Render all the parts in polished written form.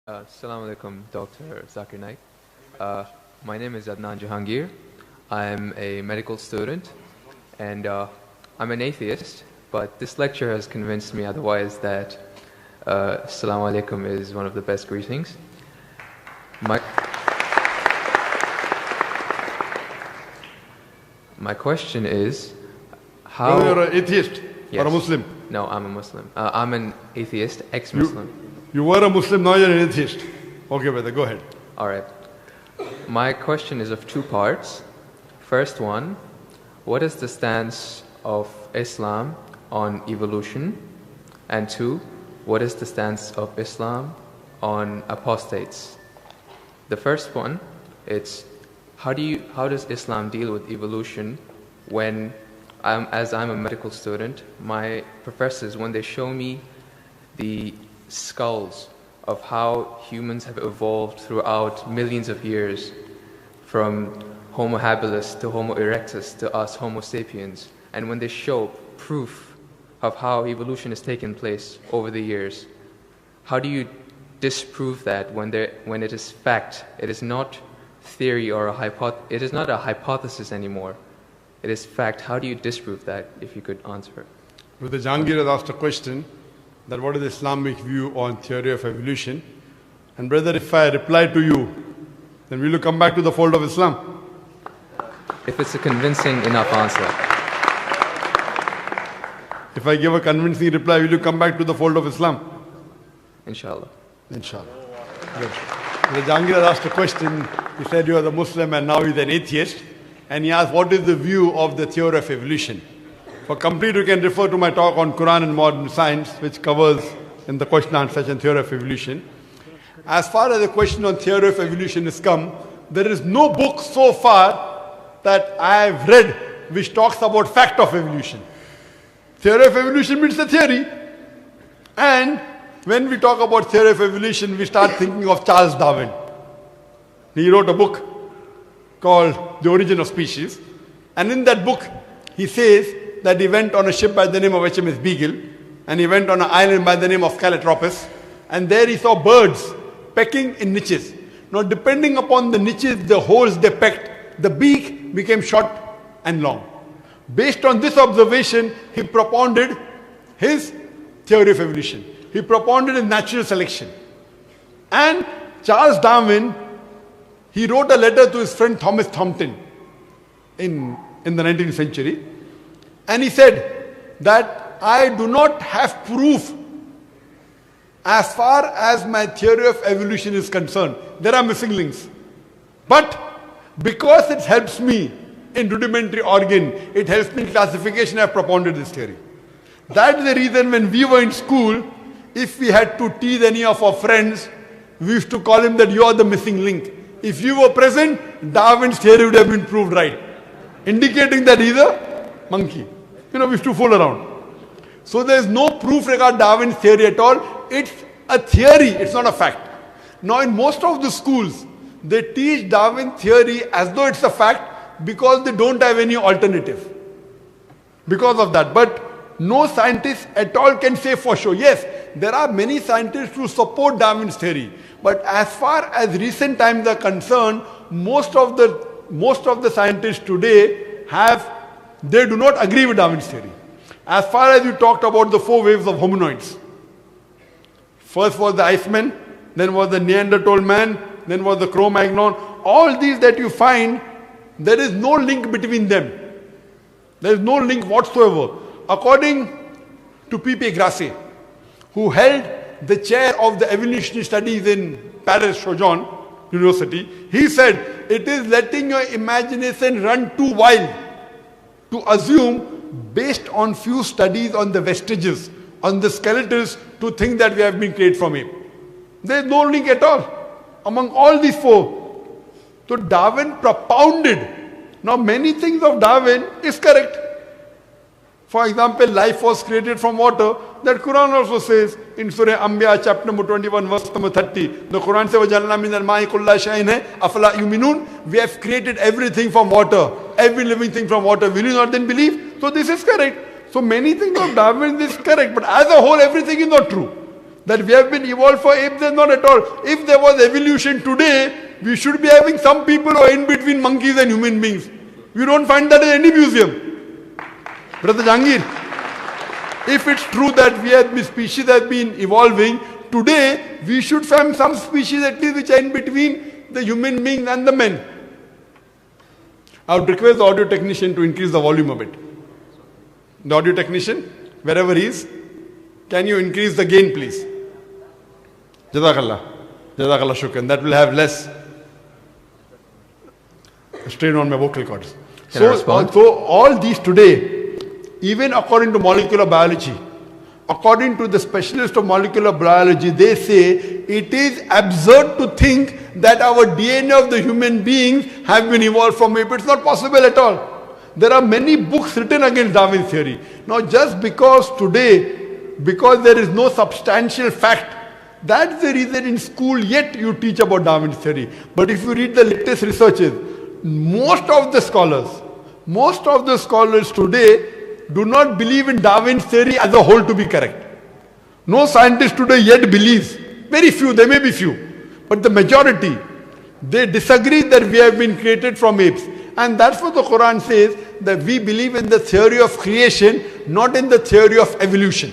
Assalamu alaikum, Dr. Zakir Naik. My name is Adnan Jahangir. I'm a medical student and I'm an atheist, but this lecture has convinced me otherwise that Assalamu alaikum is one of the best greetings. My question is, how... You're an atheist Yes. or a Muslim? No, I'm a Muslim. I'm an atheist, ex-Muslim. You were a Muslim, now you're an atheist. Okay, brother, go ahead. All right. My question is of two parts. First one, what is the stance of Islam on evolution? And two, what is the stance of Islam on apostates? The first one, it's how does Islam deal with evolution when, as I'm a medical student, my professors, when they show me the skulls of how humans have evolved throughout millions of years, from Homo habilis to Homo erectus to us Homo sapiens, and when they show proof of how evolution has taken place over the years, how do you disprove that when it is fact? It is not theory or it is not a hypothesis anymore. It is fact. How do you disprove that, if you could answer it? Brother Jahangir has asked a question that what is the Islamic view on theory of evolution? And brother, if I reply to you, then will you come back to the fold of Islam? If it's a convincing enough answer. If I give a convincing reply, will you come back to the fold of Islam? Inshallah. Inshallah. Good. Brother Jahangir has asked a question. He said you are a Muslim and now he's an atheist. And he asked what is the view of the theory of evolution? For complete, you can refer to my talk on Quran and modern science, which covers in the question and answer session theory of evolution. As far as the question on theory of evolution is come, there is no book so far that I have read which talks about fact of evolution. Theory of evolution means the theory. And when we talk about theory of evolution, we start thinking of Charles Darwin. He wrote a book called The Origin of Species. And in that book, he says that he went on a ship by the name of HMS Beagle, and he went on an island by the name of Calotropis, and there he saw birds pecking in niches. Now, depending upon the niches, the holes they pecked, the beak became short and long. Based on this observation, he propounded his theory of evolution. He propounded his natural selection. And Charles Darwin, he wrote a letter to his friend Thomas Thompson in the 19th century. And he said that I do not have proof as far as my theory of evolution is concerned. There are missing links. But because it helps me in rudimentary organ, it helps me in classification, I have propounded this theory. That's the reason when we were in school, if we had to tease any of our friends, we used to call him that you are the missing link. If you were present, Darwin's theory would have been proved right, indicating that he's a monkey. We used to fool around. So there is no proof regarding Darwin's theory at all. It's a theory, it's not a fact. Now in most of the schools, they teach Darwin theory as though it's a fact because they don't have any alternative. Because of that. But no scientist at all can say for sure. Yes, there are many scientists who support Darwin's theory. But as far as recent times are concerned, most of the scientists today they do not agree with Darwin's theory. As far as you talked about the 4 waves of hominoids. First was the Iceman, then was the Neanderthal man, then was the Cro-Magnon. All these that you find, there is no link between them. There is no link whatsoever. According to P.P. Grassi, who held the chair of the evolutionary studies in Paris Sorbonne University, he said, it is letting your imagination run too wild to assume, based on few studies on the vestiges, on the skeletons, to think that we have been created from ape. There is no link at all among all these 4. So Darwin propounded. Now many things of Darwin is correct. For example, life was created from water. That Quran also says in Surah Anbiya chapter number 21 verse number 30. The Quran says, وَجَعَلْنَا مِنَ الْمَاءِ كُلَّ شَيْءٍ أَفَلَا يُؤْمِنُونَ. We have created everything from water. Every living thing from water. Will you not then believe? So this is correct. So many things of Darwin is correct. But as a whole, everything is not true. That we have been evolved for apes, not at all. If there was evolution today, we should be having some people who are in between monkeys and human beings. You don't find that in any museum. Brother Jangir, if it's true that species have been evolving, today we should find some species at least which are in between the human beings and the men. I would request the audio technician to increase the volume a bit. The audio technician, wherever he is, can you increase the gain, please? Jazakallah. Jazakallah shukran. That will have less strain on my vocal cords. So all these today, even according to molecular biology, according to the specialist of molecular biology, they say it is absurd to think that our DNA of the human beings have been evolved from ape. It's not possible at all. There are many books written against Darwin's theory. Now just because there is no substantial fact, that's the reason in school yet you teach about Darwin's theory. But if you read the latest researches, most of the scholars today do not believe in Darwin's theory as a whole to be correct. No scientist today yet believes. Very few, there may be few. But the majority, they disagree that we have been created from apes. And that's what the Quran says, that we believe in the theory of creation, not in the theory of evolution.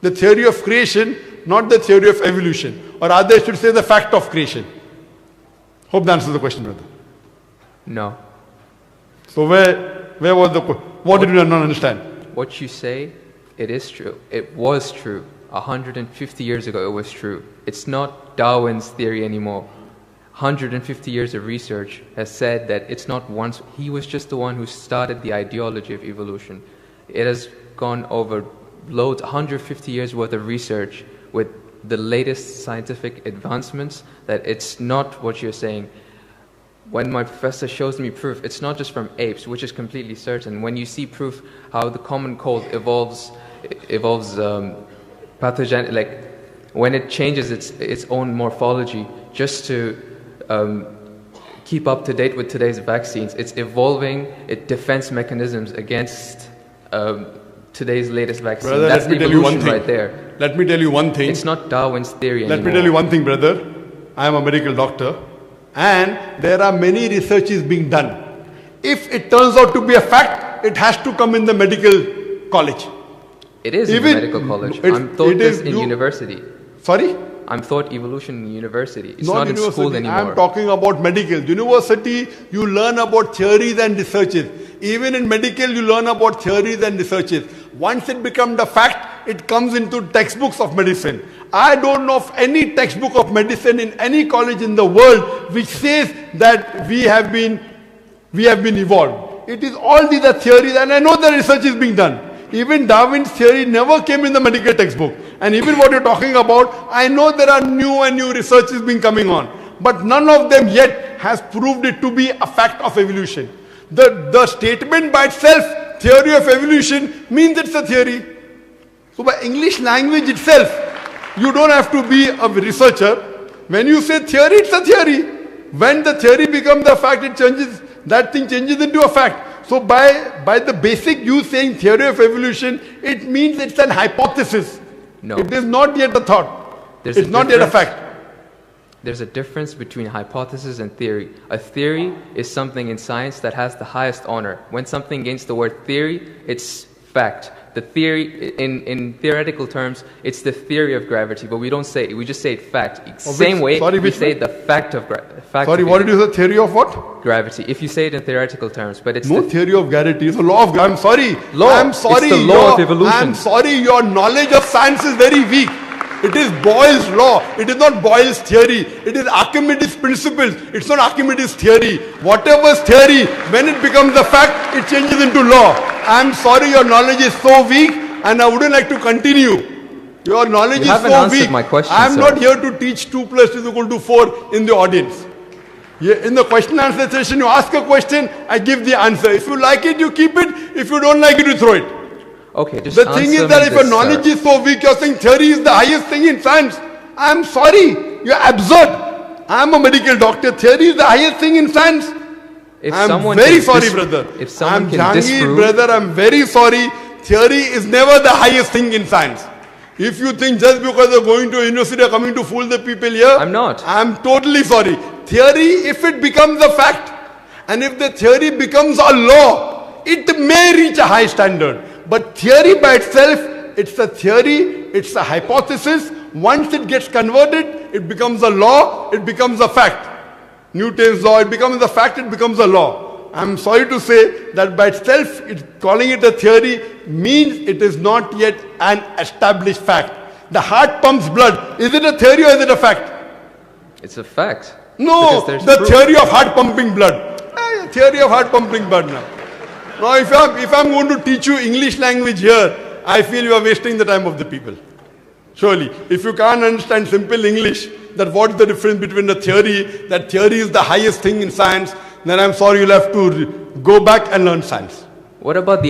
The theory of creation, not the theory of evolution. Or rather, I should say the fact of creation. Hope that answers the question, brother. No. So where was the question? What did you not understand? What you say, it is true. It was true. 150 years ago, it was true. It's not Darwin's theory anymore. 150 years of research has said that it's not once. He was just the one who started the ideology of evolution. It has gone over loads, 150 years worth of research with the latest scientific advancements, that it's not what you're saying. When my professor shows me proof, it's not just from apes, which is completely certain. When you see proof how the common cold evolves pathogen, like when it changes its own morphology just to keep up to date with today's vaccines, it's evolving its defense mechanisms against today's latest vaccine. Brother, that's evolution right there. Let me tell you one thing. It's not Darwin's theory anymore. Let me tell you one thing, brother. I am a medical doctor, and there are many researches being done. If it turns out to be a fact, it has to come in the medical college. It is in the medical college. I'm taught this in university. Sorry? I'm taught evolution in university. It's not in school anymore. I'm talking about medical. University, you learn about theories and researches. Even in medical, you learn about theories and researches. Once it becomes a fact, it comes into textbooks of medicine. I don't know of any textbook of medicine in any college in the world which says that we have been evolved. It is all these are theories, and I know the research is being done. Even Darwin's theory never came in the medical textbook. And even what you're talking about, I know there are new and new researches being coming on. But none of them yet has proved it to be a fact of evolution. The statement by itself, theory of evolution, means it's a theory. So by English language itself, you don't have to be a researcher. When you say theory, it's a theory. When the theory becomes a fact, it changes, that thing changes into a fact. So by the basic you saying theory of evolution, it means it's an hypothesis. No. It is not yet a thought. It's not yet a fact. There's a difference between hypothesis and theory. A theory is something in science that has the highest honor. When something gains the word theory, it's fact. The theory, in theoretical terms, it's the theory of gravity, but we don't say it, we just say it fact. Same way, we say the fact of gravity. Sorry, what did you say? Theory of what? Gravity. If you say it in theoretical terms, but it's no theory of gravity. It's a law of gravity. I'm sorry. I'm sorry. It's the law of evolution. I'm sorry. Your knowledge of science is very weak. It is Boyle's law. It is not Boyle's theory. It is Archimedes' principles. It's not Archimedes' theory. Whatever's theory, when it becomes a fact, it changes into law. I'm sorry, your knowledge is so weak, and I wouldn't like to continue. Your knowledge is so weak. My question, I'm not here to teach 2 + 2 = 4 in the audience. In the question answer session, you ask a question, I give the answer. If you like it, you keep it. If you don't like it, you throw it. Okay, just the thing is that if your knowledge is so weak, you're saying theory is the highest thing in science. I'm sorry, you're absurd. I'm a medical doctor. Theory is the highest thing in science. I'm very sorry, brother. If someone I'm Jangir, brother. I'm very sorry. Theory is never the highest thing in science. If you think just because they're going to a university are coming to fool the people here, I'm not. I'm totally sorry. Theory, if it becomes a fact, and if the theory becomes a law, it may reach a high standard. But theory by itself, it's a theory, it's a hypothesis. Once it gets converted, it becomes a law, it becomes a fact. Newton's law, it becomes a fact, it becomes a law. I'm sorry to say that by itself, calling it a theory means it is not yet an established fact. The heart pumps blood. Is it a theory or is it a fact? It's a fact. No, Because there's the proof. theory of heart pumping blood. Theory of heart pumping blood now. Now if I'm going to teach you English language here, I feel you are wasting the time of the people. Surely, if you can't understand simple English, that what's the difference between a theory, that theory is the highest thing in science, then I'm sorry, you'll have to go back and learn science. What about the